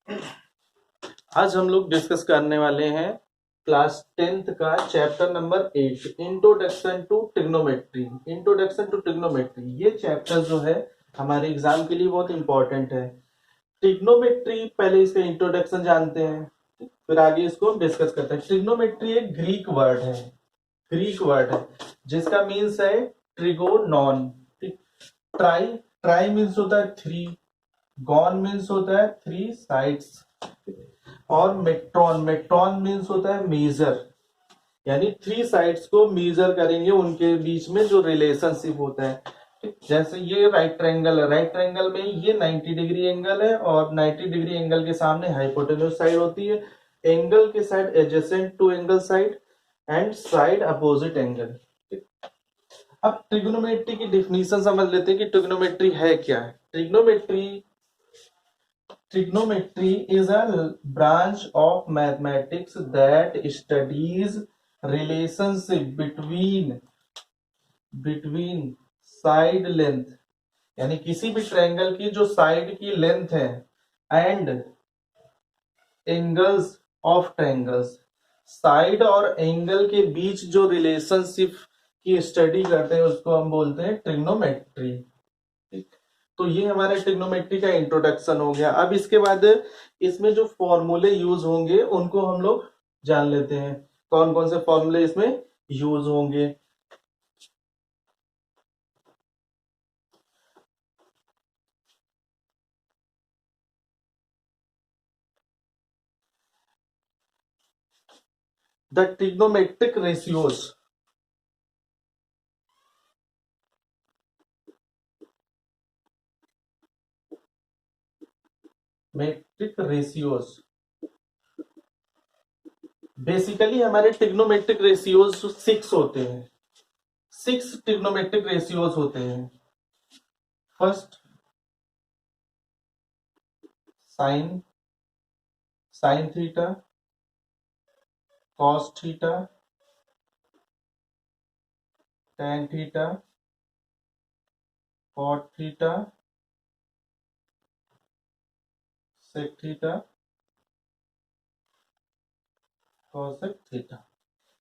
आज हम लोग डिस्कस करने वाले हैं क्लास 10th का chapter number 8, introduction to trigonometry. Introduction to trigonometry ये चैप्टर जो है हमारे एग्जाम के लिए बहुत इंपॉर्टेंट है। ट्रिग्नोमेट्री, पहले इसका इंट्रोडक्शन जानते हैं, फिर आगे इसको हम डिस्कस करते हैं। ट्रिग्नोमेट्री एक ग्रीक वर्ड है, ग्रीक वर्ड है जिसका मीन्स है ट्रिगोनॉन। ट्राई, ट्राई मीन्स होता है थ्री, गॉन मीन्स होता है थ्री साइड्स, और मेट्रॉन, मेट्रॉन मीन्स होता है मेजर, यानी थ्री साइड्स को मेजर करेंगे, उनके बीच में जो रिलेशनशिप होता है। ठीक, जैसे ये राइट ट्रायंगल है, राइट ट्रायंगल में ये 90 डिग्री एंगल है और 90 डिग्री एंगल के सामने हाइपोटेन्यूज साइड होती है, एंगल के side adjacent to angle side and side opposite angle. अब ट्रिग्नोमेट्री की डिफिनीशन समझ लेते हैं कि ट्रिग्नोमेट्री है क्या है। Trigonometry is a branch of mathematics that studies relationship between side length, यानी किसी भी ट्रायंगल की जो साइड की लेंथ है and angles of triangles, side और एंगल के बीच जो रिलेशनशिप की स्टडी करते हैं उसको हम बोलते हैं ट्रिग्नोमेट्री। ठीक, तो ये हमारे ट्रिग्नोमेट्री का इंट्रोडक्शन हो गया। अब इसके बाद इसमें जो फॉर्मूले यूज होंगे उनको हम लोग जान लेते हैं, कौन कौन से फॉर्मूले इसमें यूज होंगे। The trigonometric ratios, metric ratios, basically हमारे ट्रिग्नोमेट्रिक रेशियोज 6 होते हैं। 6 ट्रिग्नोमेट्रिक रेशियोज होते हैं। First sine, sine theta, cos theta, tan theta, cot theta, sec theta, cosec theta.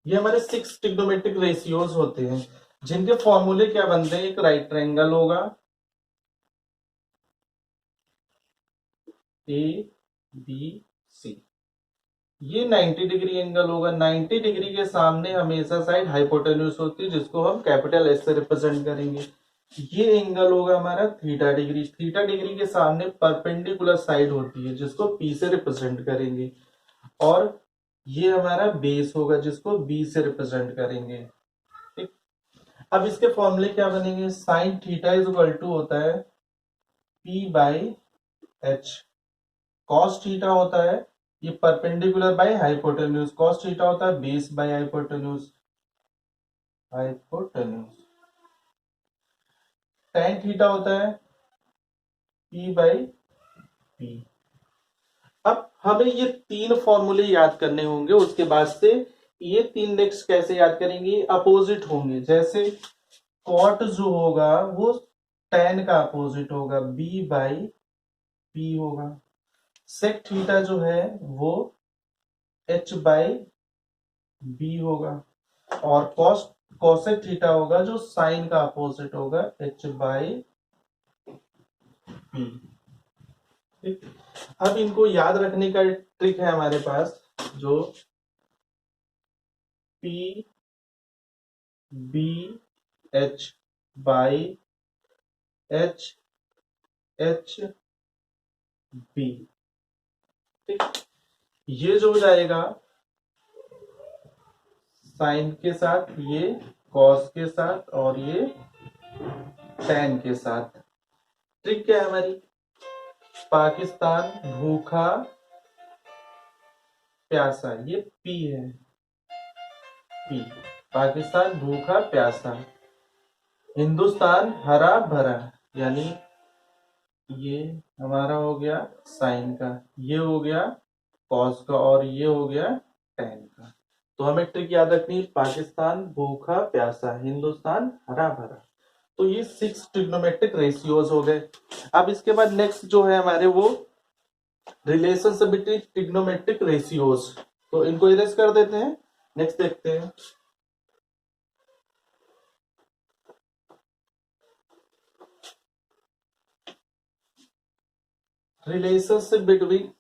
ये हमारे 6 ट्रिग्नोमेट्रिक रेशियोज होते हैं जिनके फॉर्मूले क्या बनते हैं। एक राइट ट्रायंगल होगा ए बी सी, ये 90 डिग्री एंगल होगा। 90 डिग्री के सामने हमेशा साइड हाइपोटेन्यूज होती है जिसको हम कैपिटल एस से रिप्रेजेंट करेंगे। ये एंगल होगा हमारा थीटा डिग्री, थीटा डिग्री के सामने परपेंडिकुलर साइड होती है जिसको पी से रिप्रेजेंट करेंगे, और ये हमारा बेस होगा जिसको बी से रिप्रेजेंट करेंगे। ठीक, अब इसके फॉर्मूले क्या बनेंगे। Sine theta is equal to होता है P by H, cos theta होता है ये perpendicular by hypotenuse, cos theta होता है base by hypotenuse, hypotenuse. Tan theta होता है पी बाई पी। अब हमें ये 3 फॉर्मूले याद करने होंगे, उसके बाद से ये 3 नेक्स्ट कैसे याद करेंगे, अपोजिट होंगे। जैसे कॉट जो होगा वो टेन का अपोजिट होगा, बी बाई पी होगा। सेक थीटा जो है वो एच बाई बी होगा, और कॉस, कॉसेक थीटा होगा जो साइन का अपोजिट होगा, एच बाई बी। ठीक, अब इनको याद रखने का ट्रिक है हमारे पास, जो P B H by H H B. ठीक, ये जो हो जाएगा साइन के साथ, ये कॉस के साथ, और ये टेन के साथ। ट्रिक क्या है हमारी, पाकिस्तान भूखा प्यासा, ये पी है, पी, पाकिस्तान भूखा प्यासा। हिंदुस्तान हरा भरा, यानी ये हमारा हो गया साइन का, ये हो गया कॉस का, और ये हो गया टेन का। तो हमें ट्रिक याद रखनी है, पाकिस्तान भूखा प्यासा, हिंदुस्तान हरा भरा। तो ये 6 ट्रिग्नोमेट्रिक रेशियोज हो गए। अब इसके बाद नेक्स्ट जो है हमारे वो रिलेशनशिप बिटवीन ट्रिग्नोमेट्रिक रेशियोज, तो इनको इरेज कर देते हैं। नेक्स्ट देखते हैं। Relationship between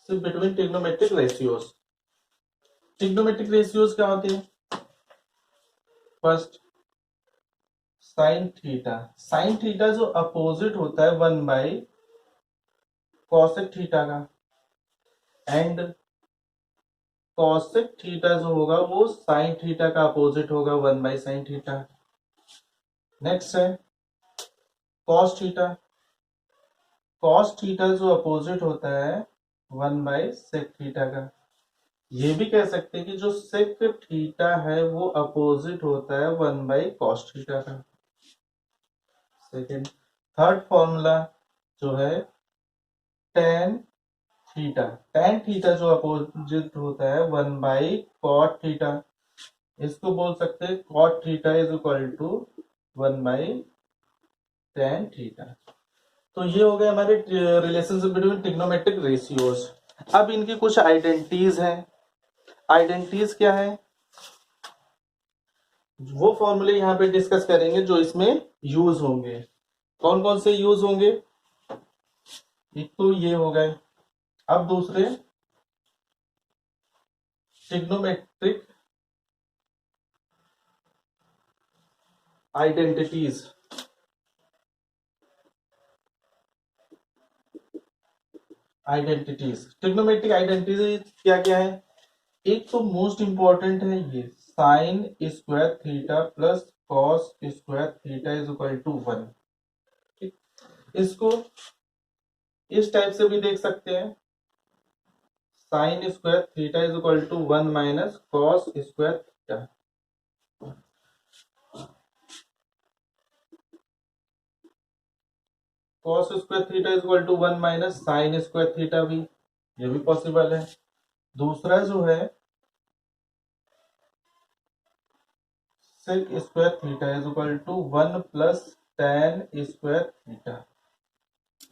between trigonometric ratios. Trigonometric ratios क्या होते हैं? First sine theta. Sine theta जो अपोजिट होता है 1 बाई कॉसेक थीटा का, एंड कॉसेक थीटा जो होगा वो साइन थीटा का अपोजिट होगा 1 बाई साइन थीटा। नेक्स्ट है कॉस थीटा। कॉस थीटा जो अपोजिट होता है 1 बाई सेक थीटा का। ये भी कह सकते हैं कि जो सेक थीटा है वो अपोजिट होता है 1 बाई कॉस थीटा का। सेकेंड थर्ड फॉर्मूला जो है टेन थीटा। टेन थीटा जो अपोजिट होता है 1 बाई कॉट थीटा। इसको बोल सकते हैं cot theta is equal to 1 by tan theta. तो ये हो गए हमारे रिलेशनशिप बिटवीन ट्रिग्नोमेट्रिक रेशियोज। अब इनकी कुछ आइडेंटिटीज हैं। आइडेंटिटीज क्या है वो फॉर्मूले यहाँ पे डिस्कस करेंगे जो इसमें यूज होंगे। कौन कौन से यूज होंगे? एक तो ये हो गए। अब दूसरे ट्रिग्नोमेट्रिक आइडेंटिटीज। ट्रिग्नोमेट्रिक आइडेंटिटीज क्या क्या है? एक तो मोस्ट इंपॉर्टेंट है ये sine square theta plus cos square theta is equal to 1। इसको इस टाइप से भी देख सकते हैं, sine square theta is equal to 1 - cos square theta. Cos square theta is equal to 1 - sine square theta भी, ये भी पॉसिबल है। दूसरा जो है sec square theta is equal to 1 + tan square theta.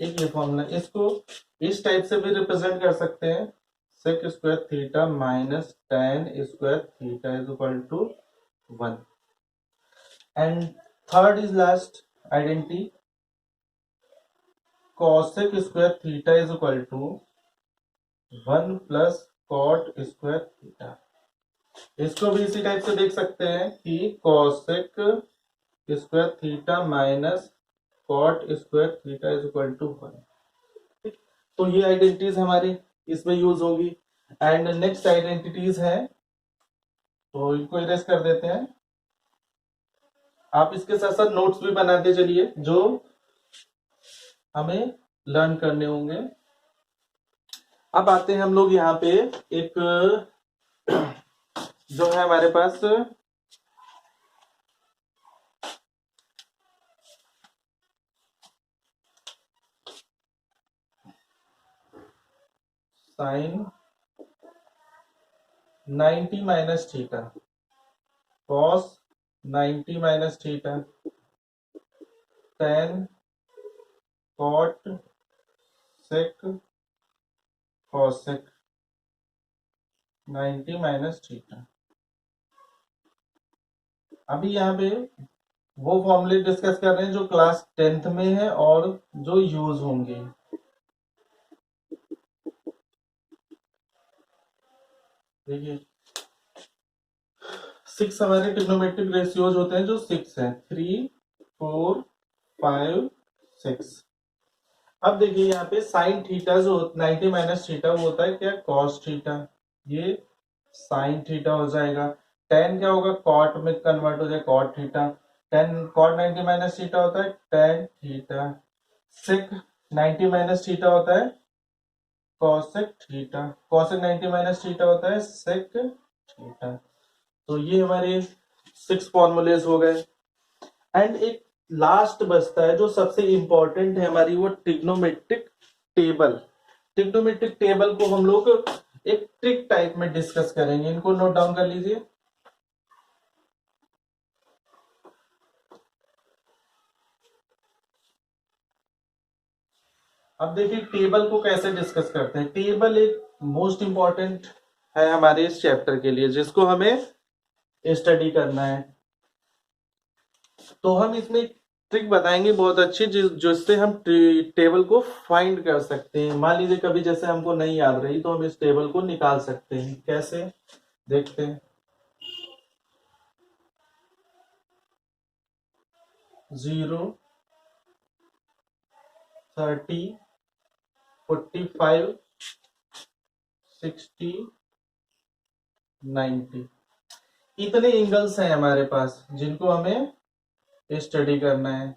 एक ये फॉर्मूला, इसको इस टाइप से भी रिप्रेजेंट कर सकते हैं, sec square theta minus tan square theta is equal to 1। And third is last identity cosec square theta is equal to 1 + cot square theta. इसको भी इसी टाइप से देख सकते हैं कि cosec square theta minus cot square theta is equal to 1। तो ये आइडेंटिटीज हमारी इसमें यूज होगी। एंड नेक्स्ट आइडेंटिटीज है तो इनको इरेज कर देते हैं। आप इसके साथ साथ नोट्स भी बनाते चलिए जो हमें लर्न करने होंगे। अब आते हैं हम लोग यहाँ पे एक जो है हमारे पास sine 90 - theta, cos 90 - theta, tan cot sec cosec 90 - theta. अभी यहाँ पे वो फॉर्मूले डिस्कस कर रहे हैं जो क्लास 10th में है और जो यूज होंगे। देखिए 6 हमारे ट्रिग्नोमेट्रिक रेशियोज होते हैं जो 6 है, 3 4 5 6। अब देखिए यहाँ पे साइन थीटा जो 90 - थीटा वो होता है क्या? Cos theta. ये साइन थीटा हो जाएगा। टेन क्या होगा? कॉट में कन्वर्ट हो जाए cot theta. Tan cot 90 - theta होता है टेन थीटा। सेक 90 - थीटा होता है कॉसेक थीटा। कॉसेक 90 - थीटा होता है सेक थीटा। तो ये हमारे 6 फॉर्मूलेज हो गए। एंड एक लास्ट बचता है जो सबसे इंपॉर्टेंट है हमारी, वो ट्रिग्नोमेट्रिक टेबल। ट्रिग्नोमेट्रिक टेबल को हम लोग एक ट्रिक टाइप में डिस्कस करेंगे, इनको नोट डाउन कर लीजिए। अब देखिए टेबल को कैसे डिस्कस करते हैं। टेबल एक मोस्ट इंपॉर्टेंट है हमारे इस चैप्टर के लिए, जिसको हमें स्टडी करना है। तो हम इसमें एक ट्रिक बताएंगे बहुत अच्छी, जिससे हम टेबल को फाइंड कर सकते हैं। मान लीजिए कभी जैसे हमको नहीं याद रही तो हम इस टेबल को निकाल सकते हैं। कैसे, देखते हैं। 0, 30, 45, 60, 90, इतने एंगल्स हैं हमारे पास जिनको हमें स्टडी करना है।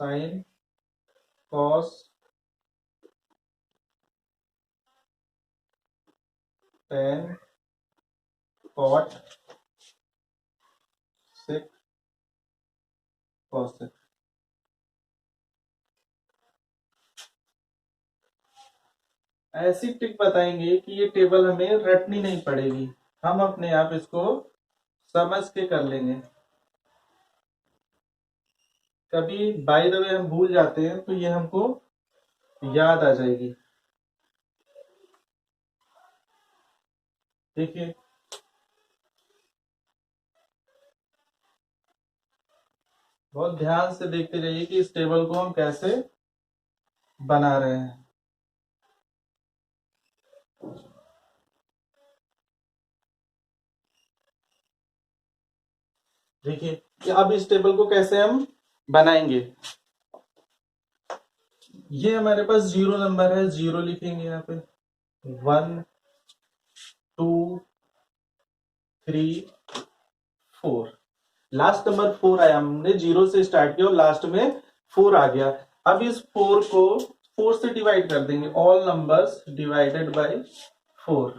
Sign, cos, ten, cot, sec, cosec. ऐसी ट्रिक बताएंगे कि ये टेबल हमें रटनी नहीं पड़ेगी, हम अपने आप इसको समझ के कर लेंगे। कभी बाय द वे हम भूल जाते हैं तो ये हमको याद आ जाएगी। देखिए बहुत ध्यान से देखते रहिए कि इस टेबल को हम कैसे बना रहे हैं। देखिए कि अब इस टेबल को कैसे हम बनाएंगे। ये हमारे पास 0 नंबर है, 0 लिखेंगे यहाँ पे। 1, 2, 3, 4, लास्ट नंबर 4 आया। हमने 0 से स्टार्ट किया और लास्ट में 4 आ गया। अब इस 4 को 4 से डिवाइड कर देंगे। All numbers divided by 4।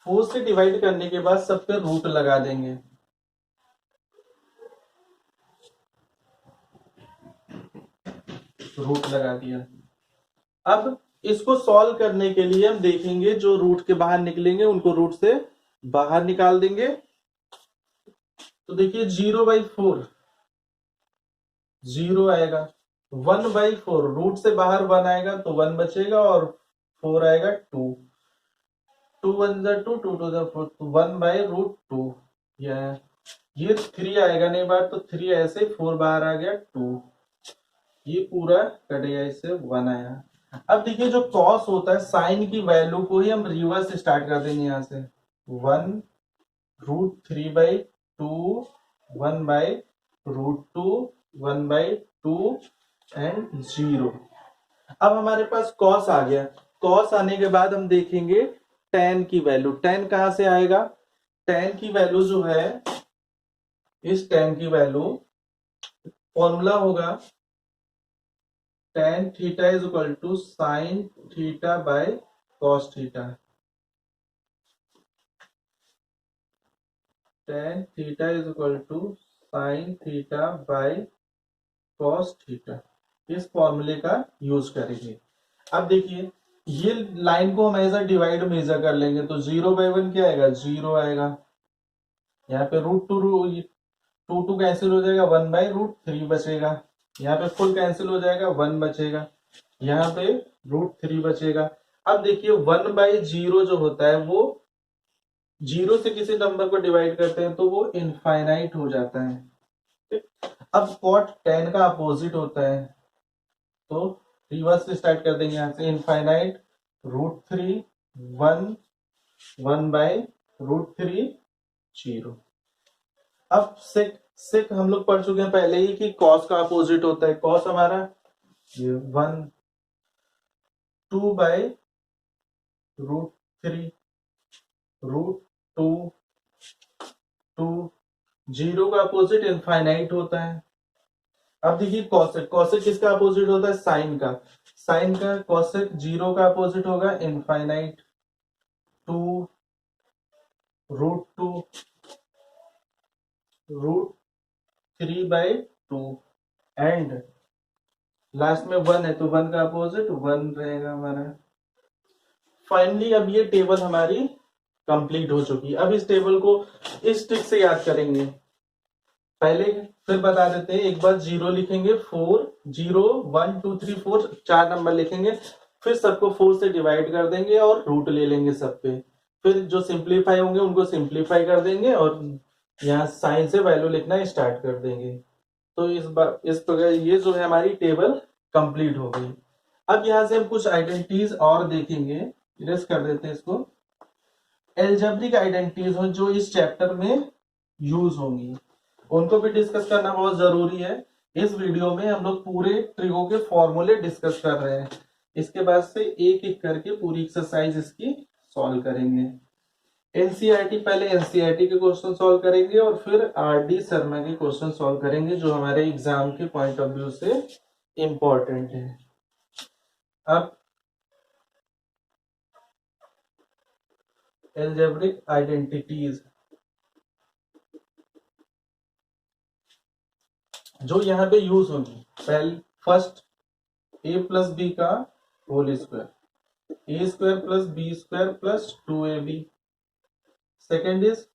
4 से डिवाइड करने के बाद सब पे रूट लगा देंगे। रूट लगा दिया। अब इसको सॉल्व करने के लिए हम देखेंगे जो रूट के बाहर निकलेंगे उनको रूट से बाहर निकाल देंगे। तो देखिए 0/4 0 आएगा। 1/4 रूट से बाहर 1 आएगा तो 1 बचेगा और 4 आएगा 2। 2 1 2, 2 2 4, 1/√2। ये 3 आएगा नहीं बाहर तो 3 ऐसे, 4 बाहर आ गया 2। ये पूरा कट गया, इससे 1 आया। अब देखिए जो कॉस होता है, साइन की वैल्यू को ही हम रिवर्स स्टार्ट कर देंगे यहां से। 1√3/2, 1/√2, 1/2 एंड 0। अब हमारे पास कॉस आ गया। कॉस आने के बाद हम देखेंगे टेन की वैल्यू। टेन कहां से आएगा। टेन की वैल्यू जो है, इस टेन की वैल्यू फॉर्मूला होगा tan theta is equal to sine theta by cos theta. tan theta is equal to sine theta by cos theta. इस फॉर्मूले का यूज करेंगे। अब देखिए ये लाइन को हम ऐसा डिवाइड मेजर कर लेंगे तो 0/1 क्या आएगा, 0 आएगा। यहाँ पे √2 कैंसिल हो जाएगा, 1/√3 बचेगा। यहाँ पे फुल कैंसिल हो जाएगा, 1 बचेगा। यहाँ पे √3 बचेगा। अब देखिए 1/0 जो होता है वो 0 से किसी नंबर को डिवाइड करते हैं तो वो इनफाइनाइट हो जाता है। ठीक? अब कॉट 10 का अपोजिट होता है तो रिवर्स से स्टार्ट कर देंगे यहां से। इनफाइनाइट √3, 1, 1/√3, 0। अब सेक हम लोग पढ़ चुके हैं पहले ही कि कॉस का अपोजिट होता है। कॉस हमारा ये 1, 2/√3, √2, 2, 0 का अपोजिट इनफाइनाइट होता है। अब देखिए कॉसेक, कॉसेक किसका अपोजिट होता है, साइन का। साइन का कॉसेक 0 का अपोजिट होगा इनफाइनाइट, 2 √2 √3/2 एंड लास्ट में 1 है तो 1 का अपोजिट 1 रहेगा हमारा। फाइनली अब ये टेबल हमारी कंप्लीट हो चुकी है। अब इस टेबल को इस ट्रिक से याद करेंगे। पहले फिर बता देते हैं, एक बार 0 लिखेंगे, 4 0 1 2 3 4 4 नंबर लिखेंगे, फिर सबको 4 से डिवाइड कर देंगे और रूट ले लेंगे सब पे। फिर जो सिंप्लीफाई होंगे उनको सिंप्लीफाई कर देंगे और यहाँ साइन से वैल्यू लिखना स्टार्ट कर देंगे। तो इस प्रकार ये जो है हमारी टेबल कंप्लीट हो गई। अब यहाँ से हम कुछ आइडेंटिटीज और देखेंगे, इरेज कर देते हैं इसको। एल्जेब्रिक आइडेंटिटीज हो जो इस चैप्टर में यूज होंगी, उनको भी डिस्कस करना बहुत जरूरी है। इस वीडियो में हम लोग पूरे ट्रिगो के फॉर्मूले डिस्कस कर रहे हैं। इसके बाद से एक एक करके पूरी एक्सरसाइज इसकी सॉल्व करेंगे। एनसीईआरटी, पहले एनसीईआरटी के क्वेश्चन सॉल्व करेंगे और फिर आरडी शर्मा के क्वेश्चन सॉल्व करेंगे जो हमारे एग्जाम के पॉइंट ऑफ व्यू से इंपॉर्टेंट है। अब एल्जेब्रिक आइडेंटिटीज जो यहाँ पे यूज होगी, पहले फर्स्ट a प्लस बी का whole square, a square plus B square plus 2ab। Second is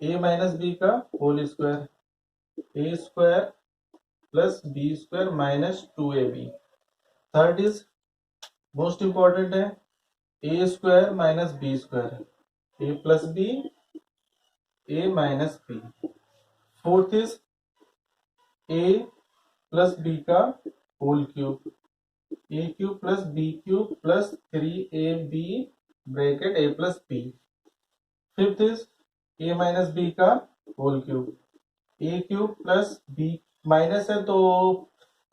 a minus B का whole square, a square plus B square minus 2ab। Third is most important है a square minus B square, a plus B a minus B. Fourth is a plus B का whole cube, a cube plus B cube plus 3ab bracket a plus B. Fifth is a minus B का whole cube, a cube plus b minus है तो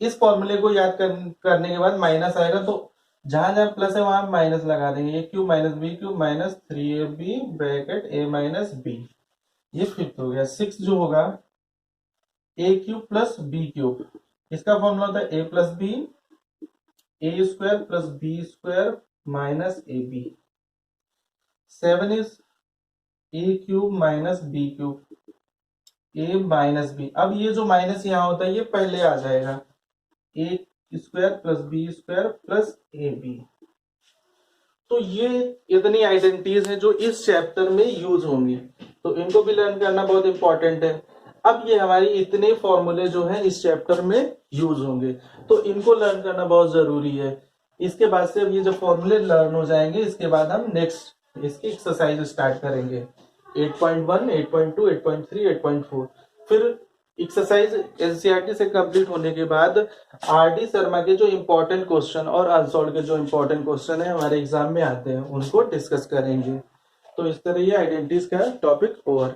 इस फॉर्मूले को याद करने के बाद माइनस आएगा तो जहां जहां प्लस है वहां माइनस लगा देंगे। a cube minus b cube minus 3ab bracket a minus b. ये फिफ्थ हो गया। सिक्स जो होगा a cube plus B cube, इसका फॉर्मूला होता है a plus b, a square plus B square minus a b. Seven is a cube minus b cube, a minus b. अब ये जो माइनस यहाँ होता है ये पहले आ जाएगा, A square plus B square plus A B. तो ये इतनी आइडेंटिटीज हैं जो इस चैप्टर में यूज होंगी, तो इनको भी लर्न करना बहुत इंपॉर्टेंट है। अब ये हमारी इतने फॉर्मूले जो हैं इस चैप्टर में यूज होंगे, तो इनको लर्न करना बहुत जरूरी है। इसके बाद से अब ये जो फॉर्मूले लर्न हो जाएंगे, इसके बाद हम नेक्स्ट इसकी एक्सरसाइज स्टार्ट करेंगे 8.1, 8.2, 8.3, 8.4। फिर एक्सरसाइज एनसीईआरटी से कंप्लीट होने के बाद आरडी शर्मा के जो इंपॉर्टेंट क्वेश्चन और अनसॉल्व के जो इंपॉर्टेंट क्वेश्चन है हमारे एग्जाम में आते हैं उनको डिस्कस करेंगे। तो इस तरह ये आइडेंटिटीज का टॉपिक ओवर।